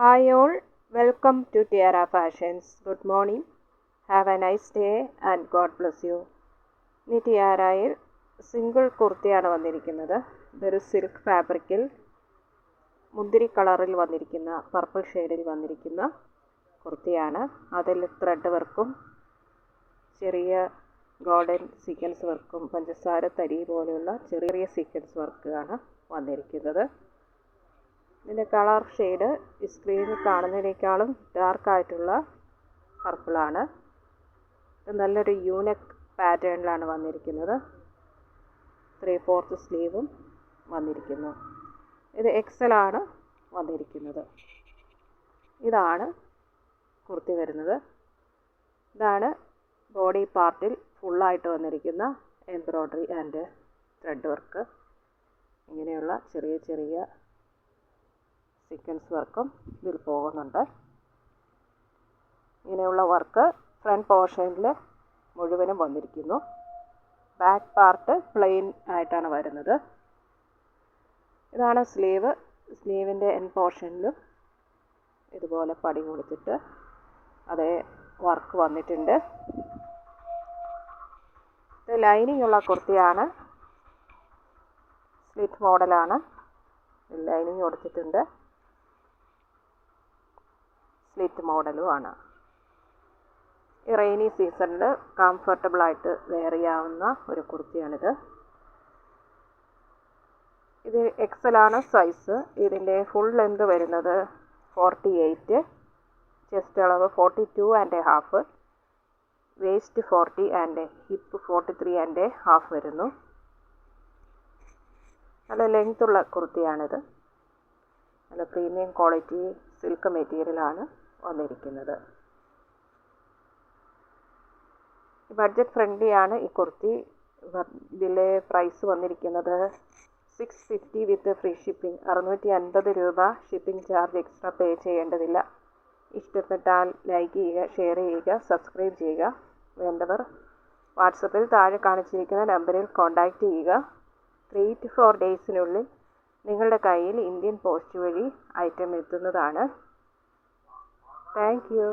Hi all, welcome to Tiara Fashions. Good morning. Have a nice day and God bless you. ഇനി ടിയാരയിൽ single കുർത്തിയാണ് വന്നിരിക്കുന്നത്. ഇതൊരു silk ഫാബ്രിക്കിൽ മുന്തിരി കളറിൽ വന്നിരിക്കുന്ന പർപ്പിൾ ഷെയ്ഡിൽ വന്നിരിക്കുന്ന കുർത്തിയാണ്. അതിൽ ത്രെഡ് വർക്കും ചെറിയ ഗോൾഡൻ സീക്വൻസ് വർക്കും പഞ്ചസാര തരി പോലെയുള്ള ചെറിയ സീക്വൻസ് വർക്കാണ് വന്നിരിക്കുന്നത്. ഇതിൻ്റെ കളർ ഷെയ്ഡ് ഈ സ്ക്രീനിൽ കാണുന്നതിനേക്കാളും ഡാർക്കായിട്ടുള്ള പർപ്പിളാണ്. ഇത് നല്ലൊരു യൂണിക് പാറ്റേണിലാണ് വന്നിരിക്കുന്നത്. 3/4 സ്ലീവും വന്നിരിക്കുന്നു. ഇത് എക്സൽ ആണ് വന്നിരിക്കുന്നത്. ഇതാണ് കുർത്തി വരുന്നത്. ഇതാണ് ബോഡി പാർട്ടിൽ ഫുള്ളായിട്ട് വന്നിരിക്കുന്ന എംബ്രോയ്ഡറി ആൻഡ് ത്രെഡ് വർക്ക്. ഇങ്ങനെയുള്ള ചെറിയ ചെറിയ സീക്വൻസ് വർക്കും ഇതിൽ പോകുന്നുണ്ട്. ഇങ്ങനെയുള്ള വർക്ക് ഫ്രണ്ട് പോർഷനിൽ മുഴുവനും വന്നിരിക്കുന്നു. ബാക്ക് പാർട്ട് പ്ലെയിൻ ആയിട്ടാണ് വരുന്നത്. ഇതാണ് സ്ലീവ്. സ്ലീവിൻ്റെ എൻഡ് പോർഷനിലും ഇതുപോലെ പടി കൊടുത്തിട്ട് അതേ വർക്ക് വന്നിട്ടുണ്ട്. ഇത് ലൈനിങ് ഉള്ള കുർത്തിയാണ്. സ്ലിറ്റ് മോഡലാണ്. ലൈനിങ് കൊടുത്തിട്ടുണ്ട്. സ്ലിറ്റ് മോഡലുമാണ്. ഈ റെയിനി സീസണിൽ കംഫർട്ടബിളായിട്ട് വെയർ ചെയ്യാവുന്ന ഒരു കുർത്തിയാണിത്. ഇത് എക്സലാണ് സൈസ്. ഇതിൻ്റെ ഫുൾ ലെന്ത് വരുന്നത് 48, ചെസ്റ്റ് അളവ് 42.5, വേസ്റ്റ് 40 ആൻഡ് ഹിപ്പ് 43.5 വരുന്നു. നല്ല ലെങ്ത്തുള്ള കുർത്തിയാണിത്. നല്ല പ്രീമിയം ക്വാളിറ്റി സിൽക്ക് മെറ്റീരിയലാണ് വന്നിരിക്കുന്നത്. ബഡ്ജറ്റ് ഫ്രണ്ട്ലിയാണ് ഈ കുർത്തി. ഇതിലെ പ്രൈസ് വന്നിരിക്കുന്നത് 650 വിത്ത് ഫ്രീ ഷിപ്പിംഗ്. 650 രൂപ ഷിപ്പിംഗ് ചാർജ് എക്സ്ട്രാ പേ ചെയ്യേണ്ടതില്ല. ഇഷ്ടപ്പെട്ടാൽ ലൈക്ക് ചെയ്യുക, ഷെയർ ചെയ്യുക, സബ്സ്ക്രൈബ് ചെയ്യുക. വേണ്ടവർ വാട്സപ്പിൽ താഴെ കാണിച്ചിരിക്കുന്ന നമ്പറിൽ കോൺടാക്റ്റ് ചെയ്യുക. 3 to 4 ഡേയ്സിനുള്ളിൽ നിങ്ങളുടെ കയ്യിൽ ഇന്ത്യൻ പോസ്റ്റ് വഴി ഐറ്റം എത്തുന്നതാണ്. Thank you.